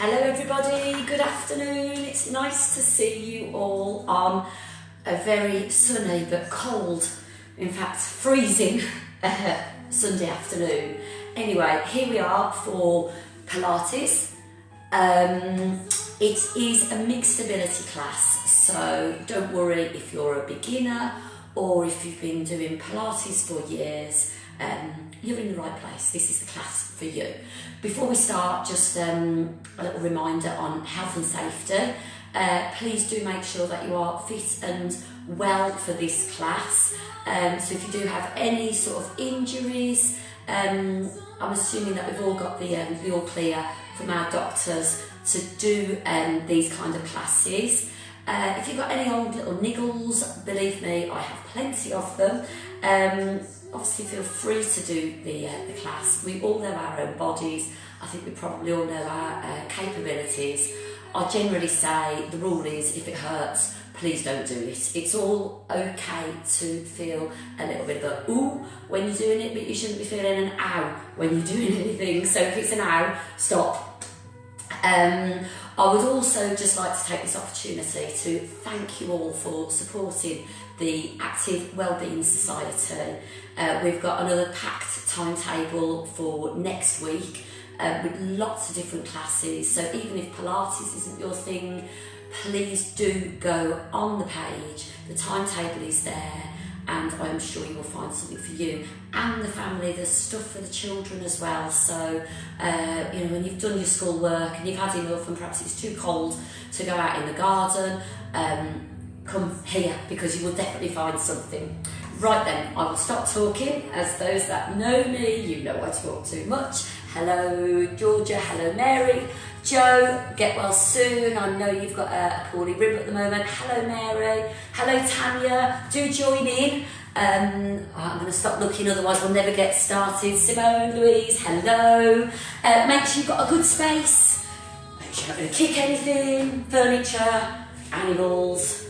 Hello everybody, good afternoon. It's nice to see you all on a very sunny but cold, in fact freezing Sunday afternoon. Anyway, here we are for Pilates. It is a mixed ability class, so don't worry if you're a beginner or if you've been doing Pilates for years. You're in the right place. This is the class for you. Before we start, just a little reminder on health and safety. Please do make sure that you are fit and well for this class. So if you do have any sort of injuries, I'm assuming that we've all got the all clear from our doctors to do these kind of classes. If you've got any old little niggles, believe me, I have plenty of them. Obviously feel free to do the class. We all know our own bodies. I think we probably all know our capabilities. I generally say the rule is if it hurts, please don't do it. It's all okay to feel a little bit of a ooh when you're doing it, but you shouldn't be feeling an ow when you're doing anything. So if it's an ow, stop. I would also just like to take this opportunity to thank you all for supporting the Active Wellbeing Society. We've got another packed timetable for next week with lots of different classes. So even if Pilates isn't your thing, please do go on the page. The timetable is there, and I'm sure you will find something for you and the family. There's stuff for the children as well. So you know, when you've done your school work and you've had enough and perhaps it's too cold to go out in the garden, come here because you will definitely find something. Right then, I will stop talking. As those that know me, you know I talk too much. Hello Georgia, hello Mary. Joe, get well soon. I know you've got a poorly rib at the moment. Hello Mary. Hello Tanya, do join in. I'm going to stop looking, otherwise we'll never get started. Simone, Louise, hello. Make sure you've got a good space. Make sure you're not going to kick anything, furniture, animals.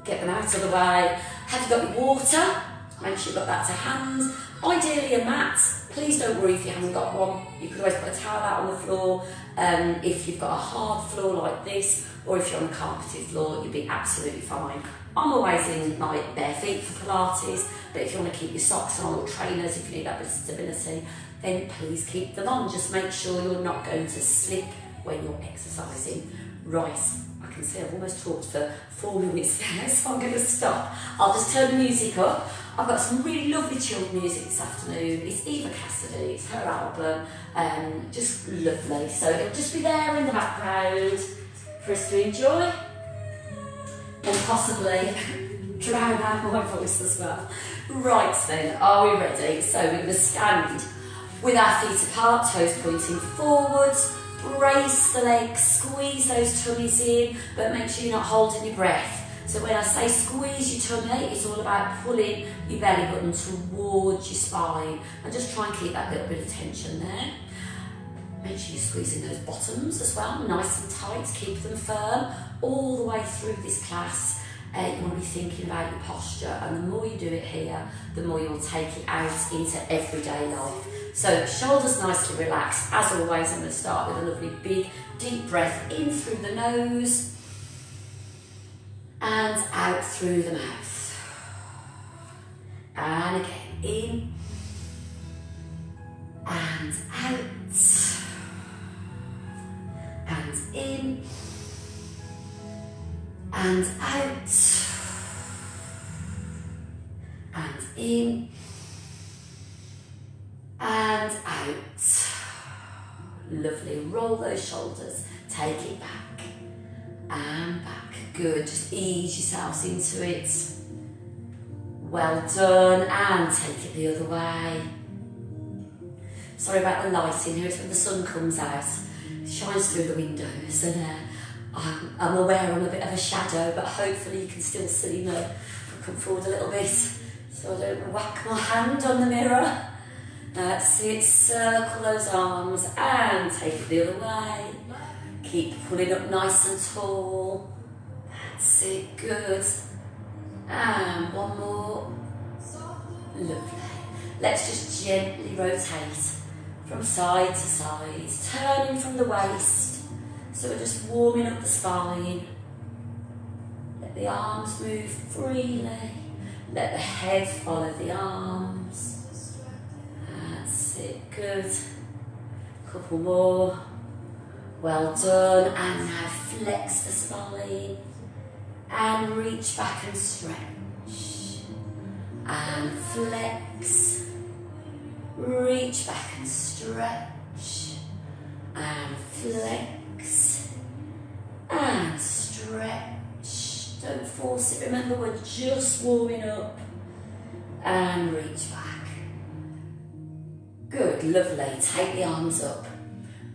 Get them out of the way. Have you got your water? Make sure you've got that to hand. Ideally a mat. Please don't worry if you haven't got one. You could always put a towel out on the floor. If you've got a hard floor like this, or if you're on a carpeted floor, you'll be absolutely fine. I'm always in my bare feet for Pilates, but if you want to keep your socks on or trainers, if you need that bit of stability, then please keep them on. Just make sure you're not going to slip when you're exercising. Right. I can see I've almost talked for 4 minutes there, so I'm going to stop. I'll just turn the music up. I've got some really lovely chilled music this afternoon. It's Eva Cassidy, it's her album, just lovely. So it'll just be there in the background for us to enjoy and possibly drown out my voice as well. Right then, are we ready? So we're going to stand with our feet apart, toes pointing forwards. Brace the legs, squeeze those tummies in, but make sure you're not holding your breath. So when I say squeeze your tummy, it's all about pulling your belly button towards your spine, and just try and keep that little bit of tension there. Make sure you're squeezing those bottoms as well, nice and tight, keep them firm all the way through this class. You want to be thinking about your posture, and the more you do it here, the more you'll take it out into everyday life. So shoulders nicely relaxed. As always, I'm going to start with a lovely big deep breath in through the nose and out through the mouth. And again, in and out and in and out and in and out. Lovely. Roll those shoulders, take it back and back. Good. Just ease yourselves into it. Well done. And take it the other way. Sorry about the lighting here. It's when the sun comes out, it shines through the windows, and I'm aware I'm a bit of a shadow, but hopefully you can still see me. I'll come forward a little bit so I don't whack my hand on the mirror. That's it, circle those arms and take it the other way. Keep pulling up nice and tall. That's it, good. And one more. Lovely. Let's just gently rotate from side to side, turning from the waist, So we're just warming up the spine. Let the arms move freely. Let the head follow the arms. That's it, good. Couple more. Well done. And now flex the spine. And reach back and stretch. And flex. Reach back and stretch. And flex. And stretch. Don't force it. Remember, we're just warming up. And reach back. Good, lovely. Take the arms up.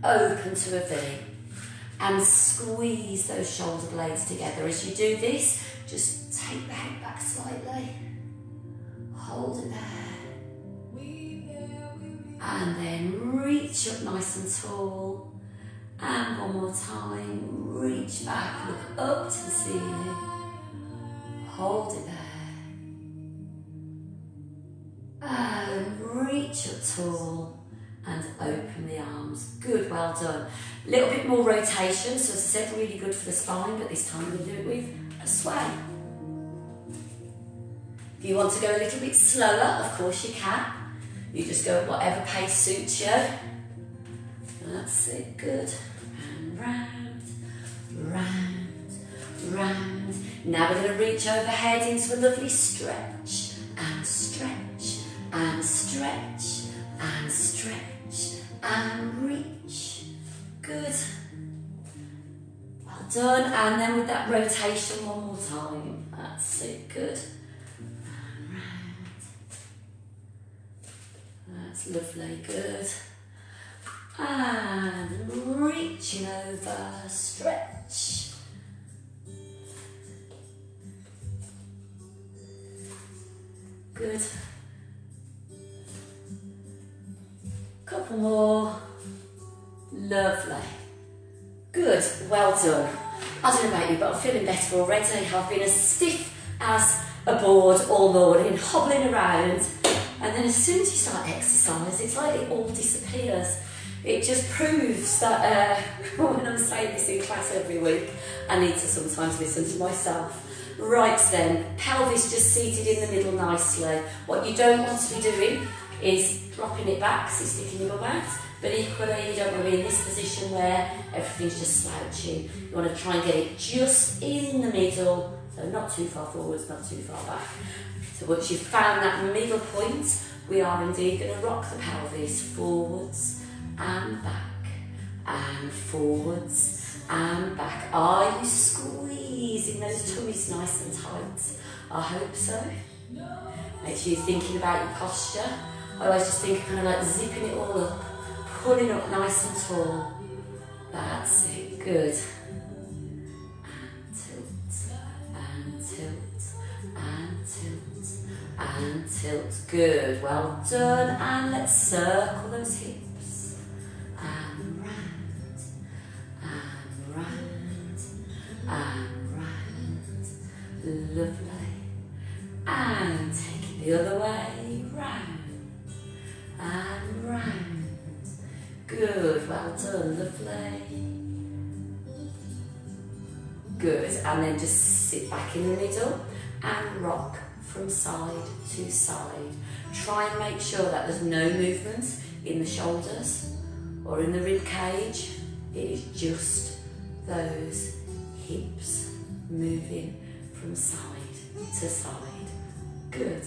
Open to a V. And squeeze those shoulder blades together. As you do this, just take the head back slightly. Hold it there. And then reach up nice and tall. And one more time, reach back, look up to the ceiling. Hold it there. And reach up tall. And open the arms. Good, well done. A little bit more rotation, so as I said, really good for the spine, but this time we're going to do it with a sway. If you want to go a little bit slower, of course you can. You just go at whatever pace suits you. That's it, good. And round, round, round. Now we're going to reach overhead into a lovely stretch, and stretch, and stretch, and stretch. And reach. Good. Well done. And then with that rotation one more time. That's it. Good. And round. That's lovely. Good. And reaching over. Stretch. Good. Couple more. Lovely. Good. Well done. I don't know about you, but I'm feeling better already. I've been as stiff as a board all morning, hobbling around, and then as soon as you start exercise, it's like it all disappears. It just proves that when I'm saying this in class every week, I need to sometimes listen to myself. Right then, pelvis just seated in the middle nicely. What you don't want to be doing is dropping it back, so it's sticking your bum out, but equally you don't want to be in this position where everything's just slouching. You want to try and get it just in the middle, so not too far forwards, not too far back. So once you've found that middle point, we are indeed going to rock the pelvis forwards and back, and forwards and back. Are you squeezing those tummies nice and tight? I hope so. Make sure you're thinking about your posture. I always just think kind of like zipping it all up, pulling up nice and tall. That's it, good. And tilt, and tilt, and tilt, and tilt. Good, well done. And let's circle those hips. And round, and round, and round. Lovely. And take it the other way, round. And round. Good, well done, lovely. Good, and then just sit back in the middle and rock from side to side. Try and make sure that there's no movement in the shoulders or in the rib cage. It is just those hips moving from side to side. Good,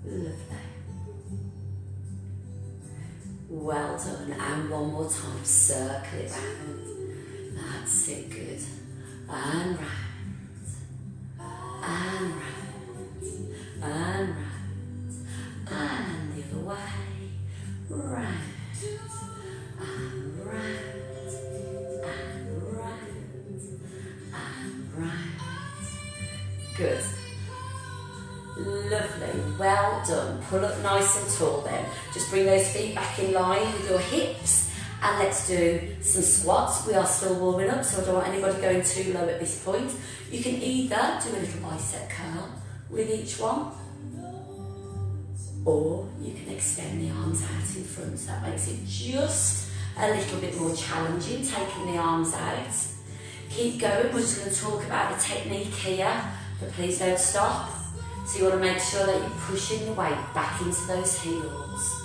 lovely. Well done, and one more time, circle it round. That's it, good. And round, and round, and round, and the other way, round, and round, and round, and round. Good. Lovely, well done. Pull up nice and tall then. Just bring those feet back in line with your hips, and let's do some squats. We are still warming up, so I don't want anybody going too low at this point. You can either do a little bicep curl with each one, or you can extend the arms out in front, so that makes it just a little bit more challenging, taking the arms out. Keep going, we're just going to talk about the technique here, but please don't stop. So you want to make sure that you're pushing the weight back into those heels.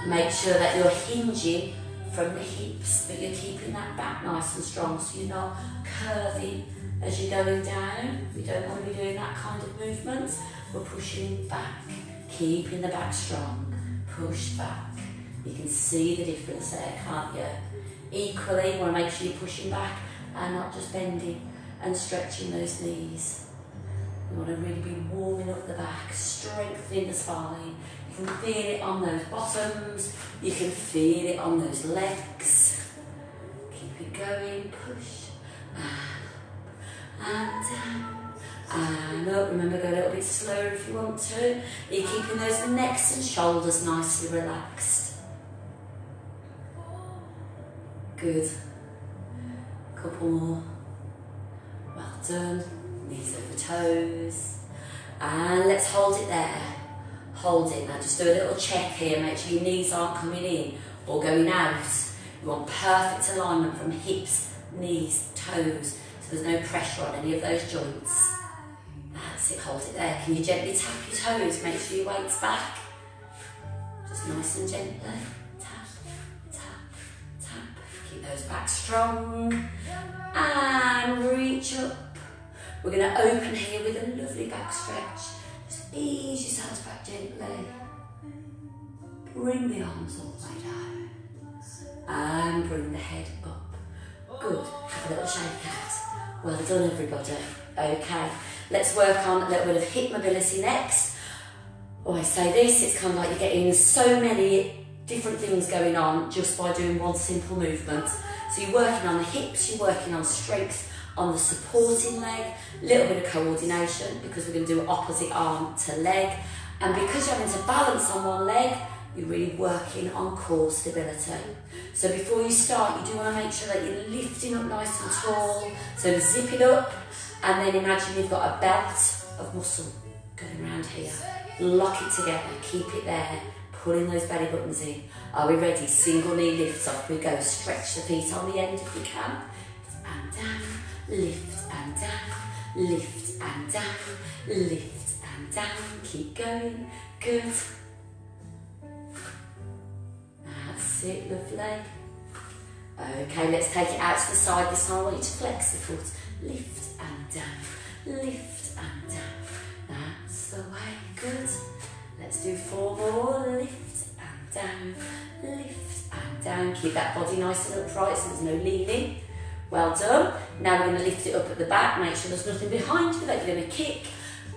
Make sure that you're hinging from the hips, but you're keeping that back nice and strong, so you're not curving as you're going down. We don't want to be doing that kind of movement. We're pushing back, keeping the back strong. Push back. You can see the difference there, can't you? Equally, you want to make sure you're pushing back and not just bending and stretching those knees. You want to really be warming up the back, strengthening the spine. You can feel it on those bottoms, you can feel it on those legs. Keep it going, push, and down, and up. Remember, go a little bit slower if you want to. You're keeping those necks and shoulders nicely relaxed. Good. Couple more. Well done. Knees over toes. And let's hold it there. Hold it. Now just do a little check here. Make sure your knees aren't coming in or going out. You want perfect alignment from hips, knees, toes. So there's no pressure on any of those joints. That's it. Hold it there. Can you gently tap your toes? Make sure your weight's back. Just nice and gently. Tap, tap, tap. Keep those back strong. And reach up. We're going to open here with a lovely back stretch. Just ease yourselves back gently. Bring the arms all the way down. And bring the head up. Good. Have a little shake out. Well done, everybody. Okay. Let's work on a little bit of hip mobility next. Always say this, it's kind of like you're getting so many different things going on just by doing one simple movement. So you're working on the hips, you're working on strength on the supporting leg, a little bit of coordination because we're going to do opposite arm to leg, and because you're having to balance on one leg, you're really working on core stability. So before you start, you do want to make sure that you're lifting up nice and tall, so zip it up, and then imagine you've got a belt of muscle going around here. Lock it together, keep it there, pulling those belly buttons in. Are we ready? Single knee lifts up, we go. Stretch the feet on the end if you can, and down. Lift and down, lift and down, lift and down. Keep going. Good. That's it, lovely. Okay, let's take it out to the side this time. I want you to flex the foot. Lift and down, lift and down. That's the way. Good. Let's do 4 more. Lift and down, lift and down. Keep that body nice and upright so there's no leaning. Well done. Now we're going to lift it up at the back, make sure there's nothing behind you that you're going to kick.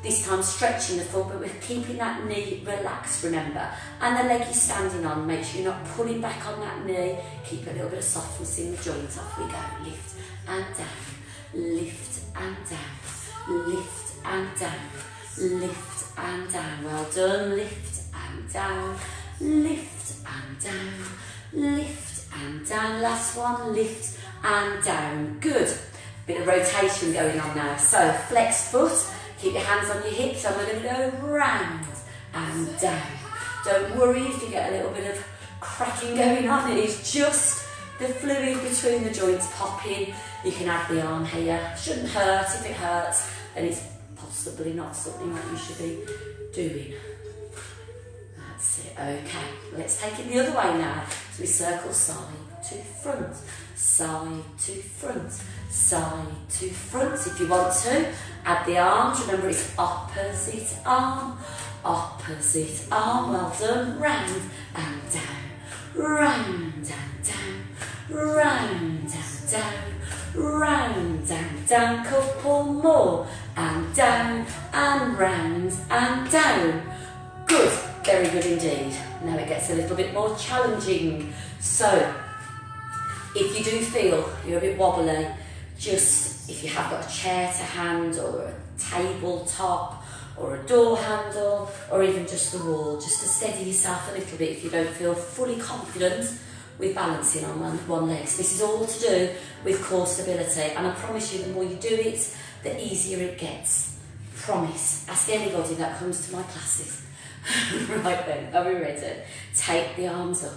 This time stretching the foot, but we're keeping that knee relaxed, remember. And the leg you're standing on, make sure you're not pulling back on that knee. Keep a little bit of softness in the joint. Off we go. Lift and down, lift and down, lift and down, lift and down. Well done. Lift and down, lift and down, lift and down. Last one. Lift and down. Good. Bit of rotation going on now. So flex foot, keep your hands on your hips, and we're going to go round and down. Don't worry if you get a little bit of cracking going on. It is just the fluid between the joints popping. You can have the arm here. Shouldn't hurt. If it hurts, then it's possibly not something that you should be doing. That's it. Okay. Let's take it the other way now. So we circle side to front. Side to front, side to front. If you want to, add the arms. Remember, it's opposite arm, opposite arm. Well done. Round and down, round and down, round and down, round and down. Couple more, and down and round and down. Good, very good indeed. Now it gets a little bit more challenging. So, if you do feel you're a bit wobbly, just if you have got a chair to hand or a tabletop or a door handle or even just the wall, just to steady yourself a little bit if you don't feel fully confident with balancing on one leg. So this is all to do with core stability, and I promise you the more you do it, the easier it gets. Promise. Ask anybody that comes to my classes. Right then, are we ready? Take the arms up.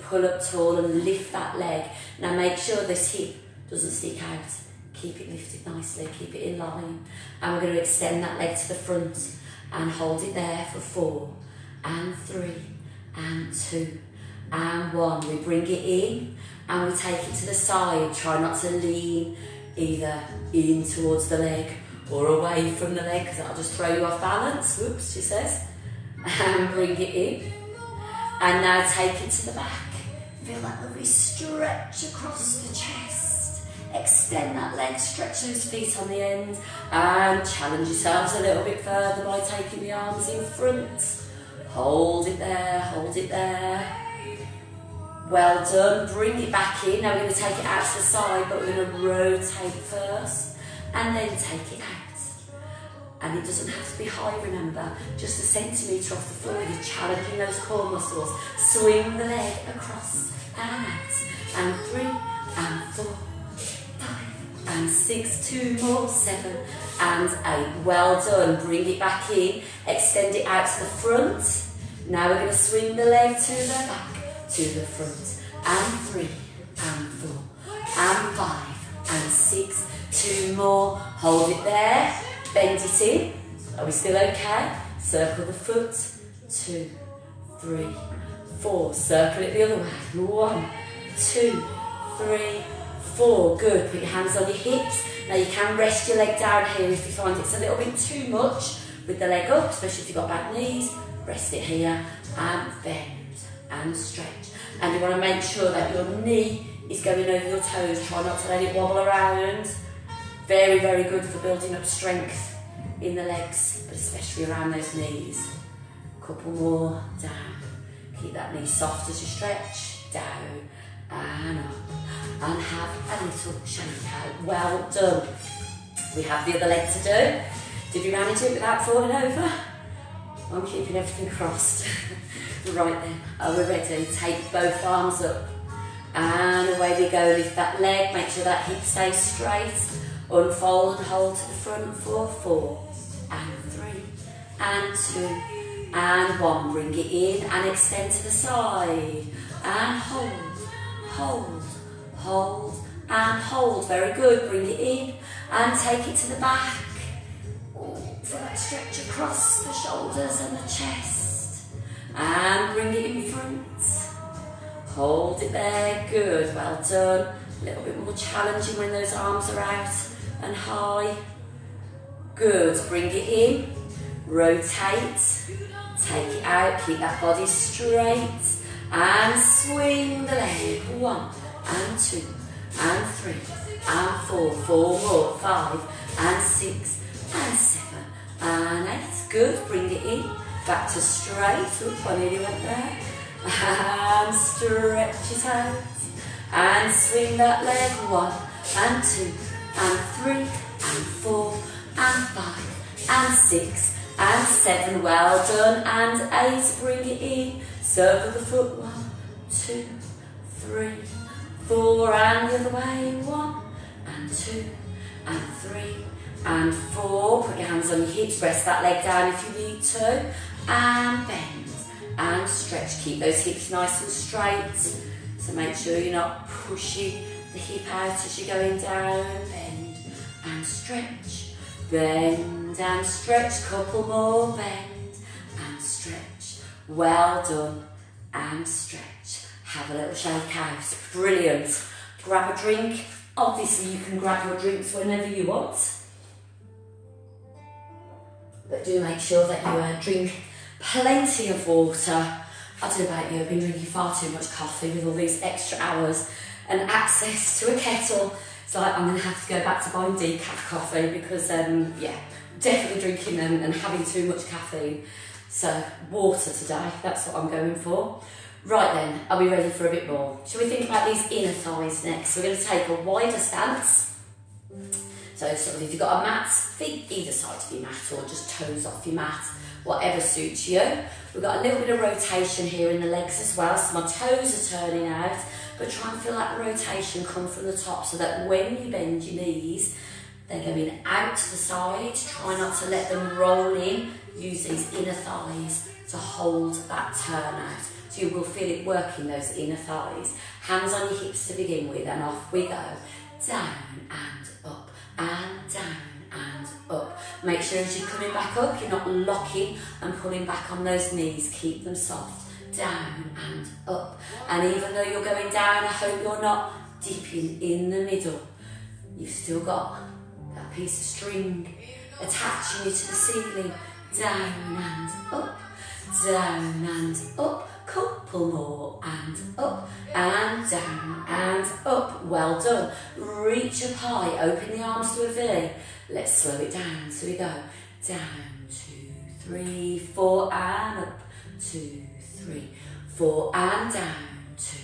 pull up tall and lift that leg. Now make sure this hip doesn't stick out. Keep it lifted nicely, keep it in line. And we're going to extend that leg to the front and hold it there for 4 and 3 and 2 and 1. We bring it in and we take it to the side. Try not to lean either in towards the leg or away from the leg, because that'll just throw you off balance. Whoops, she says. And bring it in. And now take it to the back. Feel that lovely stretch across the chest. Extend that leg, stretch those feet on the end, and challenge yourselves a little bit further by taking the arms in front. Hold it there, hold it there. Well done. Bring it back in. Now we're going to take it out to the side, but we're going to rotate first and then take it out. And it doesn't have to be high, remember, just a centimetre off the floor. You're challenging those core muscles. Swing the leg across and out. And 3 and 4, 5 and 6, 2 more, 7 and 8. Well done. Bring it back in. Extend it out to the front. Now we're going to swing the leg to the back, to the front. And 3 and 4 and 5 and 6. 2 more. Hold it there. Bend it in. Are we still okay? Circle the foot. 2, 3, 4. Circle it the other way. 1, 2, 3, 4. Good. Put your hands on your hips. Now you can rest your leg down here if you find it's a little bit too much with the leg up, especially if you've got bad knees. Rest it here and bend and stretch. And you want to make sure that your knee is going over your toes. Try not to let it wobble around. Very, very good for building up strength in the legs, but especially around those knees. Couple more, down. Keep that knee soft as you stretch, down and up. And have a little shake out. Well done. We have the other leg to do. Did we manage it without falling over? I'm keeping everything crossed. Right then, are we ready? Take both arms up. And away we go. Lift that leg, make sure that hip stays straight. Unfold and hold to the front for 4 and 3 and 2 and 1. Bring it in and extend to the side. And hold, hold, hold and hold. Very good. Bring it in and take it to the back. Feel that stretch across the shoulders and the chest. And bring it in front. Hold it there. Good. Well done. A little bit more challenging when those arms are out and high. Good. Bring it in. Rotate. Take it out. Keep that body straight. And swing the leg. 1 and 2 and 3 and 4. 4 more. 5 and 6 and 7 and 8. Good. Bring it in. Back to straight. Oop, I nearly went there. And stretch it out. And swing that leg. 1 and 2 and 3 and 4 and 5 and 6 and 7. Well done. And 8. Bring it in. Circle the foot. 1, 2, 3, 4. And the other way. 1 and 2 and 3 and 4. Put your hands on your hips. Press that leg down if you need to. And bend and stretch. Keep those hips nice and straight. So make sure you're not pushing the hip out as you're going down. Bend and stretch. Bend and stretch. Couple more. Bend and stretch. Well done. And stretch. Have a little shake out. Brilliant. Grab a drink. Obviously you can grab your drinks whenever you want. But do make sure that you drink plenty of water. I don't know about you, I've been drinking far too much coffee with all these extra hours and access to a kettle. It's like I'm going to have to go back to buying decaf coffee because, yeah, definitely drinking and having too much caffeine. So, water today, that's what I'm going for. Right then, are we ready for a bit more? Shall we think about these inner thighs next? We're going to take a wider stance. So sort of if you've got a mat, feet either side of your mat or just toes off your mat, whatever suits you. We've got a little bit of rotation here in the legs as well, so my toes are turning out, but try and feel that rotation come from the top so that when you bend your knees, they're going out to the side. Try not to let them roll in. Use these inner thighs to hold that turn out. So you will feel it working those inner thighs. Hands on your hips to begin with, and off we go. Down and up, and down and up. Make sure as you're coming back up, you're not locking and pulling back on those knees. Keep them soft. Down and up. And even though you're going down, I hope you're not dipping in the middle. You've still got that piece of string attaching you to the ceiling. Down and up, down and up. Couple more, and up, and down, and up. Well done. Reach up high, open the arms to a V. Let's slow it down. So we go down, 2, 3, 4, and up, 2, 3, 4, and down, 2,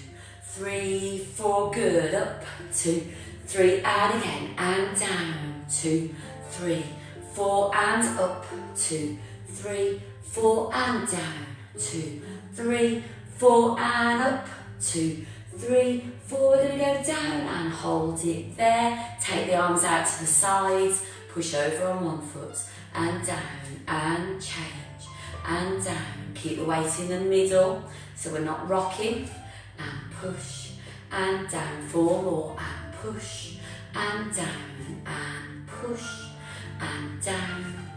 3, 4. Good. Up, 2, 3, and again, and down, 2, 3, 4, and up, 2, 3, 4, and down, 2, 3, 4, and up, 2, 3, 4. We're going to go down and hold it there. Take the arms out to the sides, push over on one foot, and down, and change, and down. Keep the weight in the middle, so we're not rocking, and push, and down. 4 more, and push, and down, and push, and down,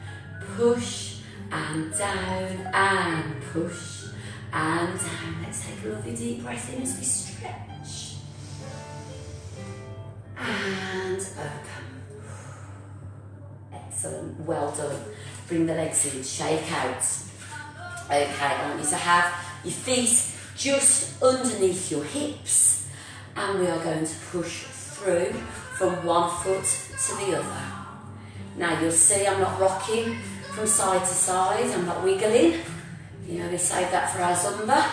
push, and down, and push, and down. Let's take a lovely deep breath in as we stretch. And open. Excellent, well done. Bring the legs in, shake out. Okay, I want you to have your feet just underneath your hips, and we are going to push through from one foot to the other. Now you'll see I'm not rocking from side to side, I'm not wiggling. You know, we save that for our Zumba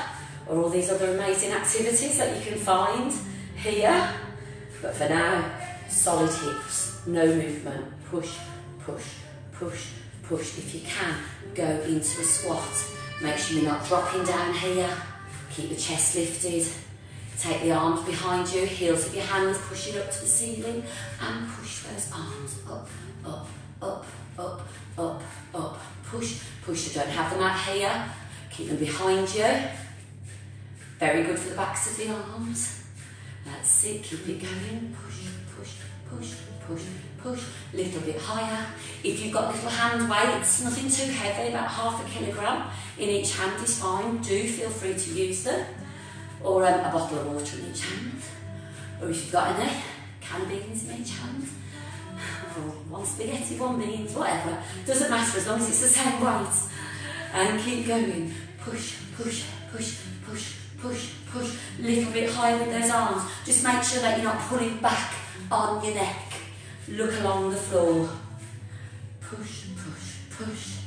or all these other amazing activities that you can find here. But for now, solid hips, no movement. Push, push, push, push. If you can, go into a squat. Make sure you're not dropping down here. Keep the chest lifted. Take the arms behind you, heels of your hands pushing up to the ceiling, and push those arms up, up, up, up, up, up. Push, push. You don't have them out here. Keep them behind you. Very good for the backs of the arms. That's it. Keep it going. Push, push, push, push, push. Little bit higher. If you've got little hand weights, nothing too heavy, about 1/2 kilogram in each hand is fine. Do feel free to use them. Or a bottle of water in each hand. Or if you've got any, canned beans in each hand. Or one spaghetti, one beans, whatever. Doesn't matter as long as it's the same weight. And keep going. Push, push, push, push, push, push. Little bit higher with those arms. Just make sure that you're not pulling back on your neck. Look along the floor. Push, push, push,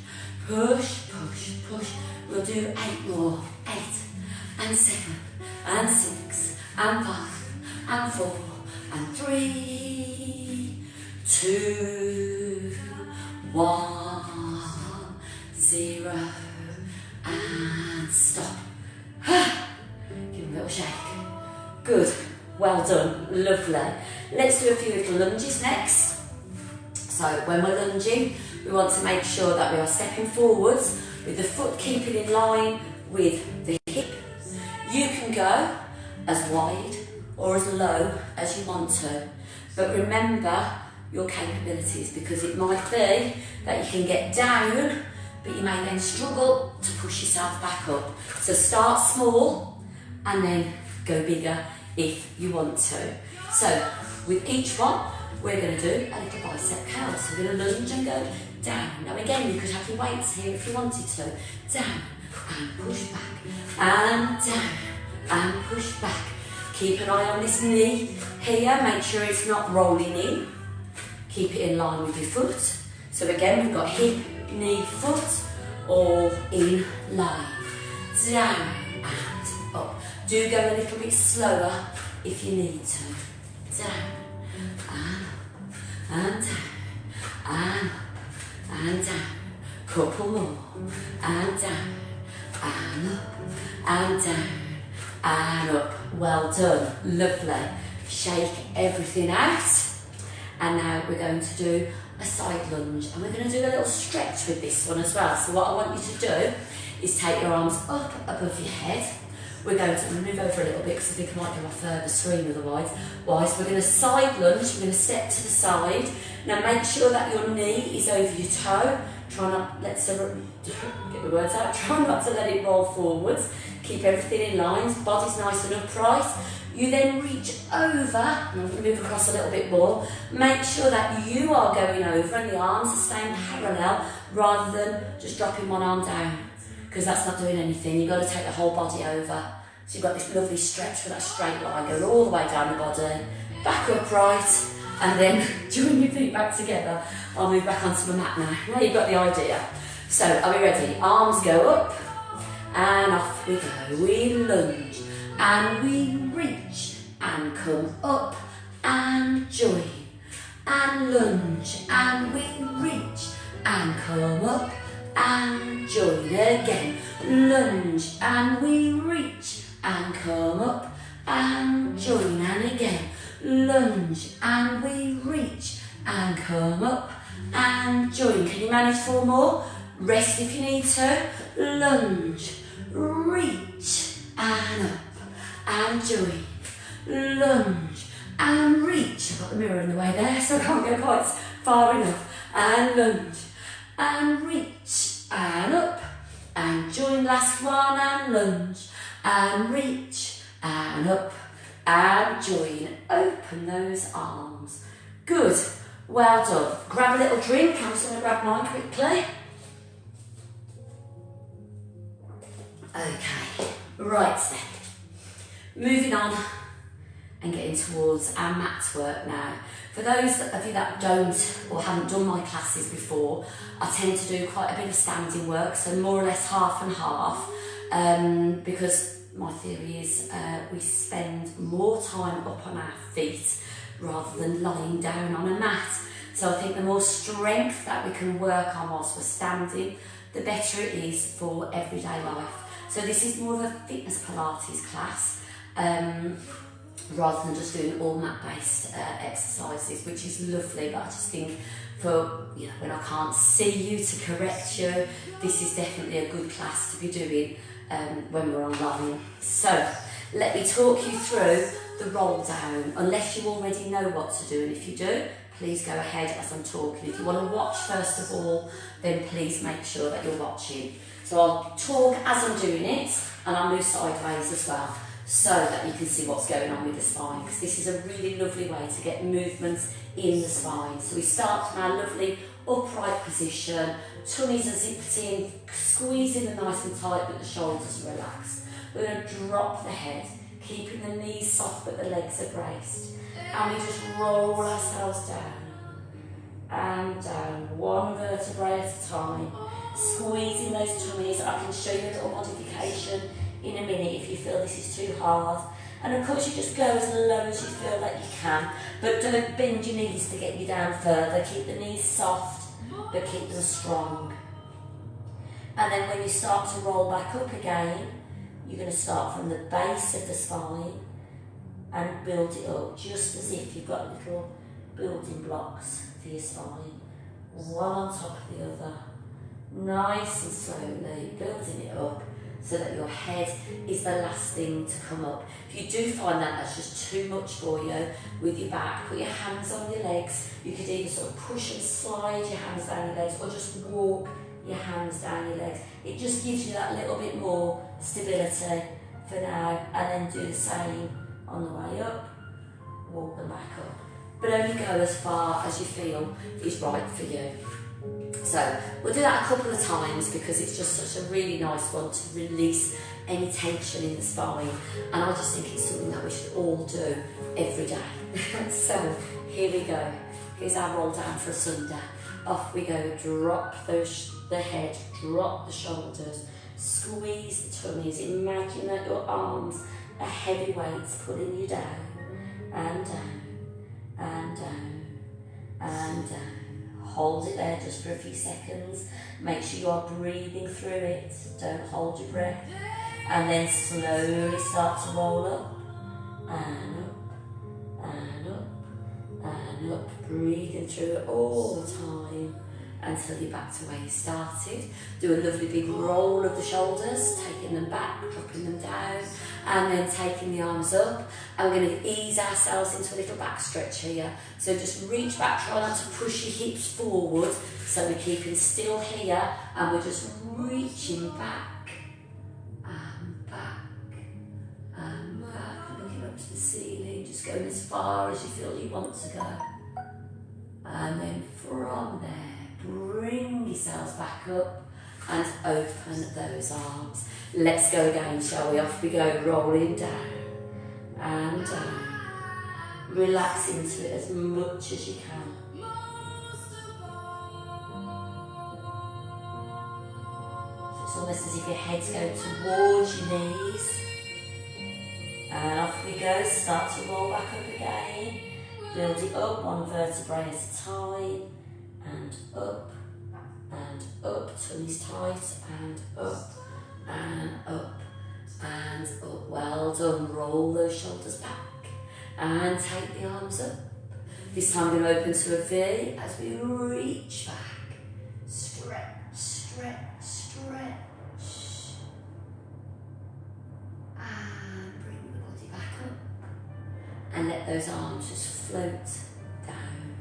push, push, push. We'll do 8 more. 8 and 7 and 6 and 5 and 4 and 3, 2, 1, 0, and stop. Give them a little shake. Good, well done, lovely. Let's do a few little lunges next. So when we're lunging, we want to make sure that we are stepping forwards with the foot keeping in line with the hip. You can go as wide or as low as you want to, but remember your capabilities, because it might be that you can get down, but you may then struggle to push yourself back up. So start small and then go bigger if you want to. So with each one, we're going to do a little bicep curl. So we're going to lunge and go down. Now again, you could have your weights here if you wanted to. Down and push back, and down and push back. Keep an eye on this knee here, make sure it's not rolling in. Keep it in line with your foot. So again, we've got hip, knee, foot, all in line. Down and up. Do go a little bit slower if you need to. Down and down, and up, and down. Couple more, and down, and up, and down, and up. Well done, lovely. Shake everything out, And now we're going to do a side lunge, and we're going to do a little stretch with this one as well. So what I want you to do is take your arms up above your head. We're going to move over a little bit because I think I might go off the screen otherwise. We're going to side lunge, we're going to step to the side. Now make sure that your knee is over your toe. Try not, get the words out, try not to let it roll forwards. Keep everything in line, body's nice and upright. You then reach over, and I'm going to move across a little bit more. Make sure that you are going over and the arms are staying parallel rather than just dropping one arm down, because that's not doing anything. You've got to take the whole body over. So you've got this lovely stretch with that straight line going all the way down the body, back upright, and then join your feet back together. I'll move back onto the mat now. Now you've got the idea. So are we ready? Arms go up and off we go. We lunge and we reach and come up and join and lunge and we reach and come up and join again. Lunge and we reach and come up and join, and again. Lunge and we reach and come up and join. Can you manage 4 more? Rest if you need to. Lunge, reach and up and join. Lunge and reach. I've got the mirror in the way there so I can't go quite far enough. And lunge and reach and up and join. Last one, and lunge and reach and up and join. Open those arms. Good. Well done. Grab a little drink. I'm just going to grab mine quickly. Okay. Right then. Moving on and getting towards our mat work now. For those of you that don't or haven't done my classes before, I tend to do quite a bit of standing work, so more or less half and half, because my theory is we spend more time up on our feet rather than lying down on a mat. So I think the more strength that we can work on whilst we're standing, the better it is for everyday life. So this is more of a fitness Pilates class, rather than just doing all mat-based exercises, which is lovely, but I just think for, you know, when I can't see you to correct you, this is definitely a good class to be doing when we're online. So let me talk you through the roll down, unless you already know what to do, and if you do, please go ahead as I'm talking. If you want to watch first of all, then please make sure that you're watching. So I'll talk as I'm doing it, and I'll move sideways as well, so that you can see what's going on with the spine, because this is a really lovely way to get movement in the spine. So we start from our lovely upright position, tummies are zipped in, squeezing them nice and tight but the shoulders are relaxed. We're going to drop the head, keeping the knees soft but the legs are braced, and we just roll ourselves down and down, one vertebrae at a time, squeezing those tummies. I can show you a little modification in a minute if you feel this is too hard. And of course you just go as low as you feel like you can, but don't bend your knees to get you down further. Keep the knees soft, but keep them strong. And then when you start to roll back up again, you're going to start from the base of the spine and build it up, just as if you've got little building blocks for your spine, one on top of the other, nice and slowly, building it up, so that your head is the last thing to come up. If you do find that that's just too much for you with your back, put your hands on your legs. You could either sort of push and slide your hands down your legs, or just walk your hands down your legs. It just gives you that little bit more stability for now, and then do the same on the way up, walk them back up. But only go as far as you feel is right for you. So we'll do that a couple of times because it's just such a really nice one to release any tension in the spine, and I just think it's something that we should all do every day. So here we go. Here's our roll down for a Sunday. Off we go. Drop the head, drop the shoulders, squeeze the tummies. Imagine that your arms are heavy weights pulling you down and down and down and down. Hold it there just for a few seconds. Make sure you are breathing through it. Don't hold your breath. And then slowly start to roll up and up and up and and up, breathing through it all the time until you're back to where you started. Do a lovely big roll of the shoulders, taking them back, dropping them down, and then taking the arms up. And we're going to ease ourselves into a little back stretch here. So just reach back, try not to push your hips forward, so we're keeping still here, and we're just reaching back and back and back, looking up to the ceiling, just going as far as you feel you want to go. And then from there, bring yourselves back up and open those arms. Let's go again, shall we? Off we go, rolling down and down. Relax into it as much as you can. So it's almost as if your head's going towards your knees. And off we go, start to roll back up again. Build it up one vertebrae at a time. And up, tummy's tight, and up, and up, and up. Well done, roll those shoulders back, and take the arms up. This time we're going to open to a V as we reach back, stretch, stretch, stretch, and bring the body back up, and let those arms just float down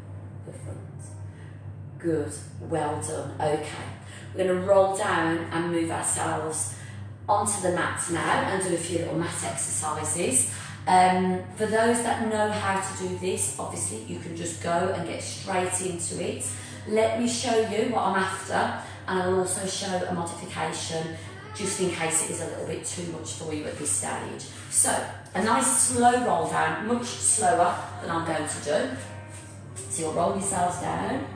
the front. Good, well done. Okay, we're going to roll down and move ourselves onto the mat now and do a few little mat exercises. For those that know how to do this, obviously you can just go and get straight into it. Let me show you what I'm after, and I'll also show a modification just in case it is a little bit too much for you at this stage. So, a nice slow roll down, much slower than I'm going to do. So you'll roll yourselves down.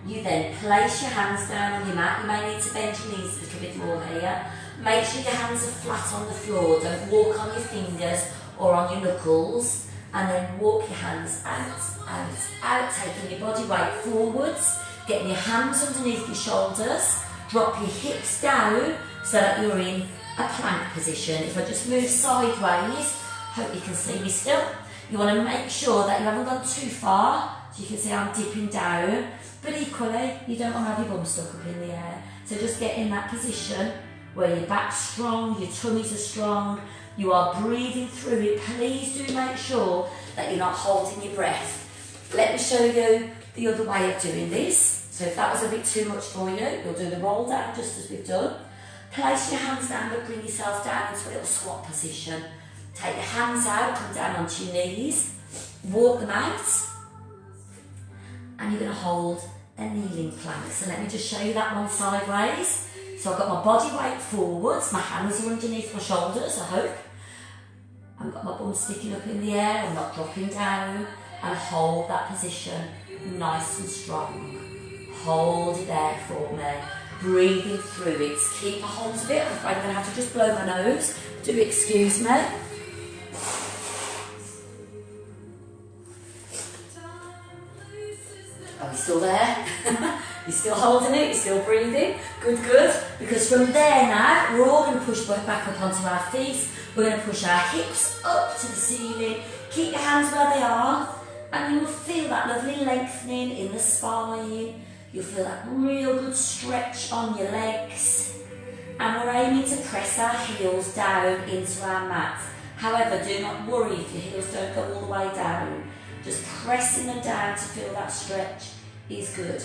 You then place your hands down on your mat. You may need to bend your knees a little bit more here. Make sure your hands are flat on the floor. Don't walk on your fingers or on your knuckles. And then walk your hands out, taking your body weight forwards, getting your hands underneath your shoulders. Drop your hips down so that you're in a plank position. If I just move sideways, hope you can see me still. You want to make sure that you haven't gone too far. So you can see I'm dipping down. But equally, you don't want to have your bum stuck up in the air. So just get in that position where your back's strong, your tummies are strong, you are breathing through it. Please do make sure that you're not holding your breath. Let me show you the other way of doing this. So if that was a bit too much for you, you'll do the roll down just as we've done. Place your hands down, but bring yourself down into a little squat position. Take your hands out, come down onto your knees, walk them out. And you're going to hold a kneeling plank. So let me just show you that one sideways. So I've got my body weight forwards, my hands are underneath my shoulders, I hope. I've got my bum sticking up in the air, I'm not dropping down. And hold that position nice and strong. Hold it there for me. Breathing through it. Keep a hold of it. I'm afraid I'm going to have to just blow my nose. Do excuse me. Are we still there? You're still holding it, you're still breathing. Good, good. Because from there now, we're all going to push back up onto our feet. We're going to push our hips up to the ceiling. Keep your hands where they are. And you'll feel that lovely lengthening in the spine. You'll feel that real good stretch on your legs. And we're aiming to press our heels down into our mat. However, do not worry if your heels don't go all the way down. Just pressing them down to feel that stretch is good.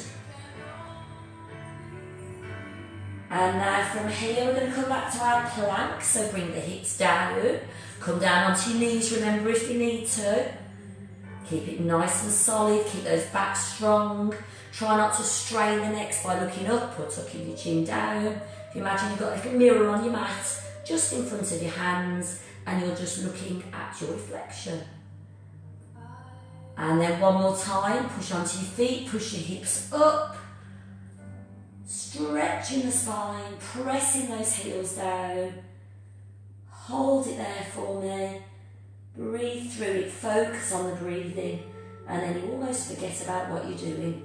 And now from here, we're going to come back to our plank. So bring the hips down. Come down onto your knees, remember, if you need to. Keep it nice and solid. Keep those backs strong. Try not to strain the necks by looking up or tucking your chin down. If you imagine you've got a little mirror on your mat, just in front of your hands, and you're just looking at your reflection. And then one more time, push onto your feet, push your hips up. Stretching the spine, pressing those heels down. Hold it there for me. Breathe through it, focus on the breathing, and then you almost forget about what you're doing.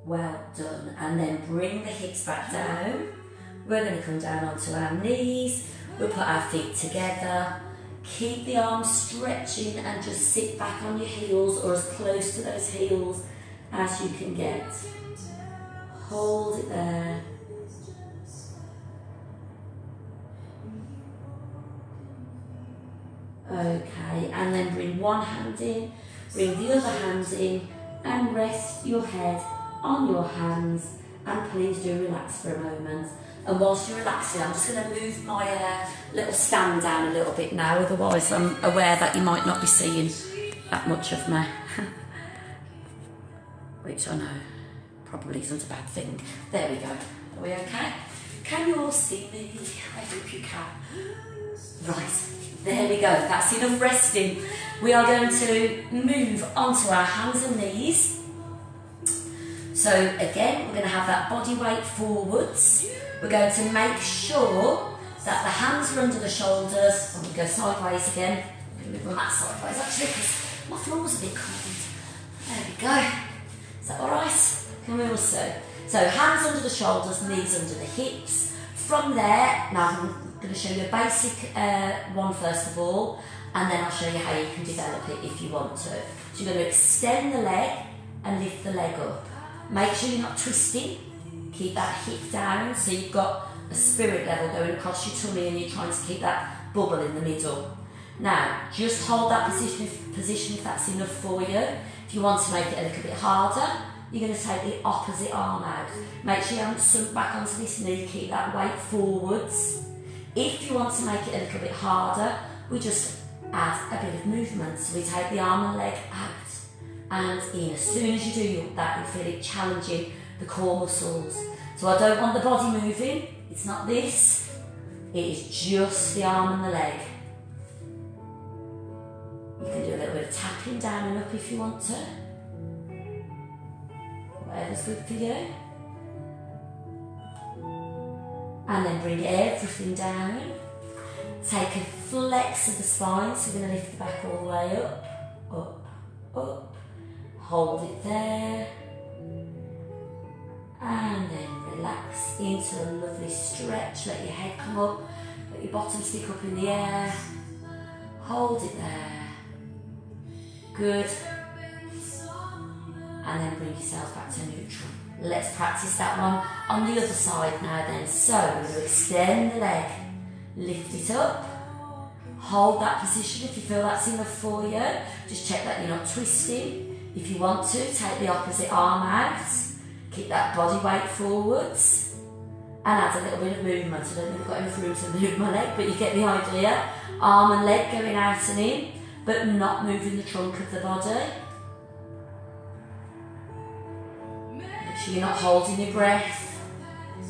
Well done. And then bring the hips back down. We're going to come down onto our knees. We'll put our feet together. Keep the arms stretching and just sit back on your heels or as close to those heels as you can get. Hold it there. Okay, and then bring one hand in, bring the other hand in, and rest your head on your hands, and please do relax for a moment. And whilst you're relaxing, I'm just going to move my little stand down a little bit now, otherwise I'm aware that you might not be seeing that much of me. Which I know probably isn't a bad thing. There we go. Are we okay? Can you all see me? I hope you can. Right, there we go. That's enough resting. We are going to move onto our hands and knees. So again, we're going to have that body weight forwards. We're going to make sure that the hands are under the shoulders. I'm going to go sideways again. I'm going to move my mat sideways actually because my floor's a bit cold. There we go. Is that alright? Can we all see? So hands under the shoulders, knees under the hips. From there, now I'm going to show you a basic one first of all, and then I'll show you how you can develop it if you want to. So you're going to extend the leg and lift the leg up. Make sure you're not twisting. Keep that hip down so you've got a spirit level going across your tummy and you're trying to keep that bubble in the middle. Now, just hold that position if that's enough for you. If you want to make it a little bit harder, you're going to take the opposite arm out. Make sure you haven't sunk back onto this knee, keep that weight forwards. If you want to make it a little bit harder, we just add a bit of movement. So we take the arm and leg out and in. As soon as you do that, you feel it challenging the core muscles. So I don't want the body moving, it's not this, it is just the arm and the leg. You can do a little bit of tapping down and up if you want to. Whatever's good for you. And then bring everything down. Take a flex of the spine, so we're going to lift the back all the way up, up, up. Hold it there. And then relax into a lovely stretch. Let your head come up, let your bottom stick up in the air. Hold it there. Good. And then bring yourself back to neutral. Let's practice that one on the other side now then. So we're going to extend the leg, lift it up, hold that position if you feel that's enough for you. Just check that you're not twisting. If you want to, take the opposite arm out. Keep that body weight forwards and add a little bit of movement. I don't think I've got enough room to move my leg, but you get the idea. Arm and leg going out and in, but not moving the trunk of the body. Make sure you're not holding your breath.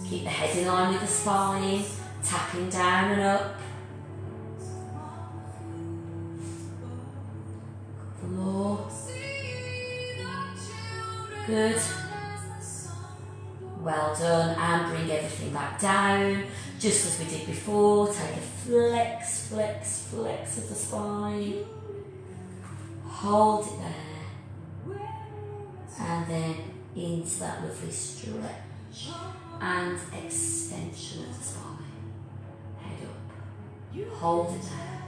Keep the head in line with the spine, tapping down and up. Couple more. Good. Well done, and bring everything back down, just as we did before. Take a flex, flex, flex of the spine. Hold it there. And then into that lovely stretch and extension of the spine. Head up. Hold it there.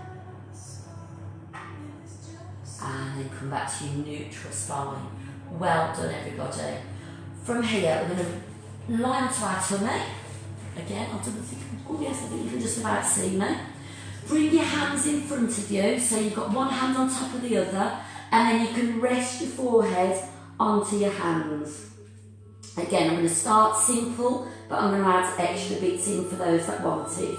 And then come back to your neutral spine. Well done, everybody. From here, we're going to lie onto our tummy. Again, I don't think, oh yes, I think you can just about see me. Bring your hands in front of you, so you've got one hand on top of the other, and then you can rest your forehead onto your hands. Again, I'm going to start simple, but I'm going to add extra bits in for those that want it.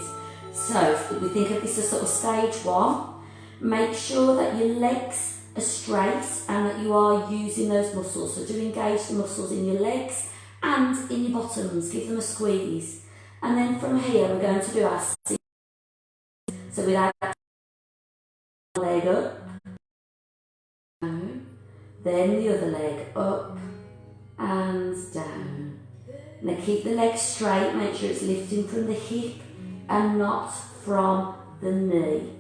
So, if we think of this as sort of stage one, make sure that your legs are straight and that you are using those muscles. So do engage the muscles in your legs and in your bottoms, give them a squeeze. And then from here we're going to do our sit. So with our leg up, down, then the other leg up and down. Now keep the leg straight, make sure it's lifting from the hip and not from the knee.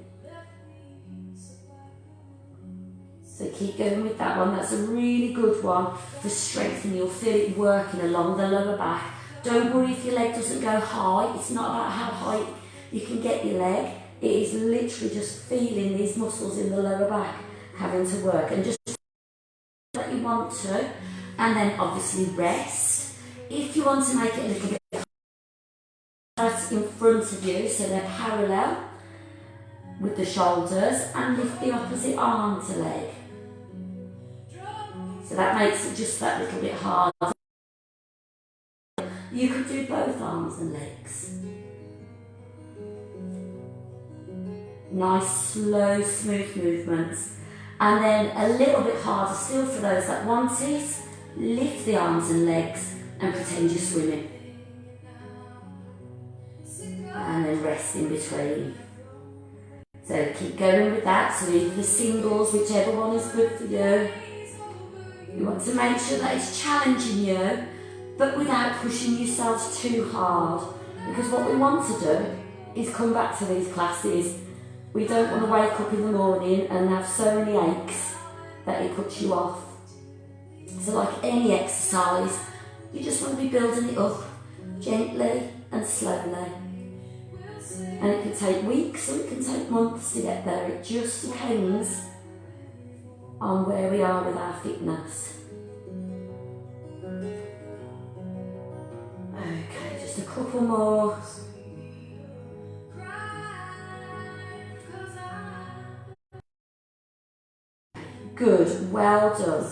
So keep going with that one. That's a really good one for strengthening. You'll feel it working along the lower back. Don't worry if your leg doesn't go high. It's not about how high you can get your leg. It is literally just feeling these muscles in the lower back having to work, and just that you want to, and then obviously rest. If you want to make it a little bit in front of you so they're parallel with the shoulders, and lift the opposite arm to leg. So that makes it just that little bit harder. You could do both arms and legs. Nice, slow, smooth movements. And then a little bit harder still for those that want it. Lift the arms and legs and pretend you're swimming. And then rest in between. So keep going with that. So either the singles, whichever one is good for you. You want to make sure that it's challenging you, but without pushing yourself too hard. Because what we want to do is come back to these classes. We don't want to wake up in the morning and have so many aches that it puts you off. So like any exercise, you just want to be building it up gently and slowly. And it can take weeks or it can take months to get there. It just depends on where we are with our fitness. Okay, just a couple more. Good, well done.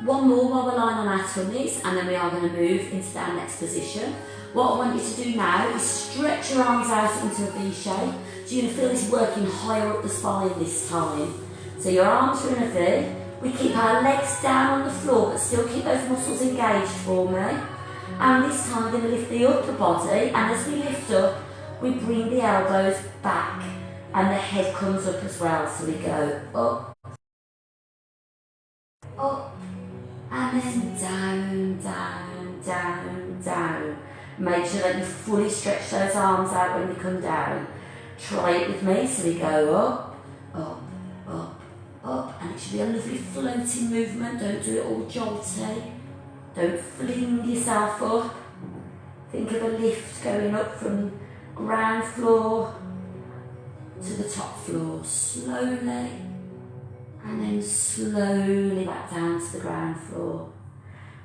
One more while we're lying on our tummies, and then we are going to move into our next position. What I want you to do now is stretch your arms out into a V shape. So you're going to feel this working higher up the spine this time. So your arms are in a V. We keep our legs down on the floor, but still keep those muscles engaged for me. And this time we're going to lift the upper body, and as we lift up, we bring the elbows back, and the head comes up as well. So we go up, up, and then down, down, down, down. Make sure that you fully stretch those arms out when you come down. Try it with me. So we go up, up, up, up, and it should be a lovely floating movement. Don't do it all jolty. Don't fling yourself up. Think of a lift going up from ground floor to the top floor, slowly, and then slowly back down to the ground floor.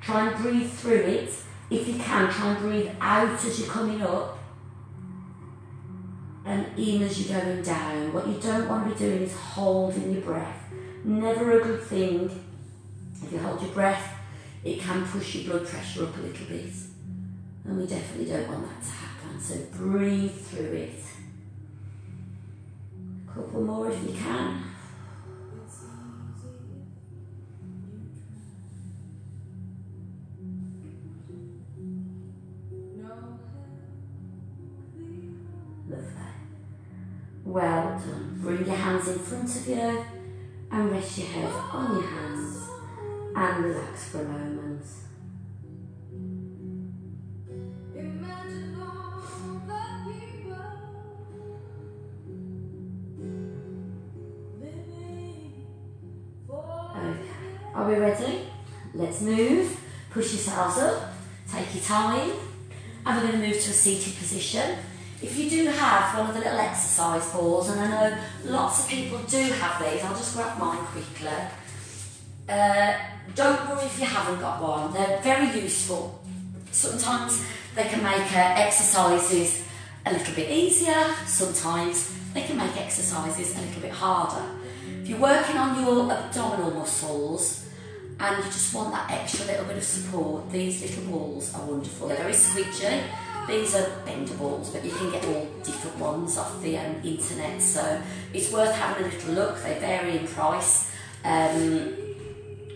Try and breathe through it. If you can, try and breathe out as you're coming up and in as you're going down. What you don't want to be doing is holding your breath. Never a good thing. If you hold your breath, it can push your blood pressure up a little bit, and we definitely don't want that to happen. So breathe through it. A couple more if you can. Lovely. Well done. Bring your hands in front of you and rest your head on your hands and relax for a moment. Okay, are we ready? Let's move. Push yourselves up, take your time, and we're going to move to a seated position. If you do have one of the little exercise balls, and I know lots of people do have these, I'll just grab mine quickly. Don't worry if you haven't got one, they're very useful. Sometimes they can make exercises a little bit easier, sometimes they can make exercises a little bit harder. If you're working on your abdominal muscles and you just want that extra little bit of support, these little balls are wonderful. They're very squidgy. These are bender balls, but you can get all different ones off the internet, so it's worth having a little look. They vary in price.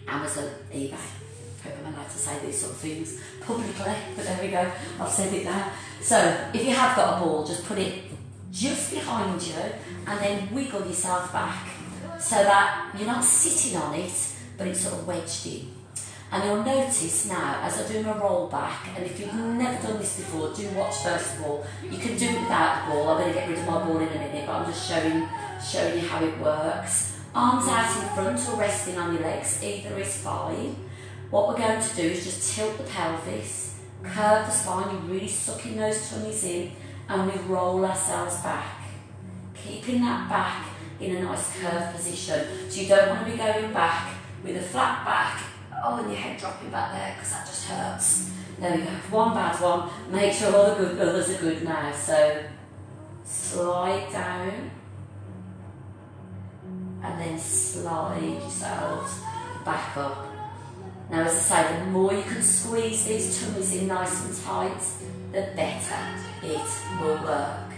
Amazon, eBay. I hope I'm allowed to say these sort of things publicly, but there we go, I've said it now. So if you have got a ball, just put it just behind you and then wiggle yourself back so that you're not sitting on it, but it's sort of wedged in. And you'll notice now, as I do my roll back, and if you've never done this before, do watch first of all. You can do it without the ball. I'm going to get rid of my ball in a minute, but I'm just showing you how it works. Arms out in front or resting on your legs, either is fine. What we're going to do is just tilt the pelvis, curve the spine, you're really sucking those tummies in, and we roll ourselves back. keeping that back in a nice curved position. So you don't want to be going back with a flat back, and your head dropping back there, because that just hurts. There we go, one bad one. Make sure all the good others are good now. So slide down, and then slide yourselves back up. Now, as I say, the more you can squeeze these tummies in nice and tight, the better it will work.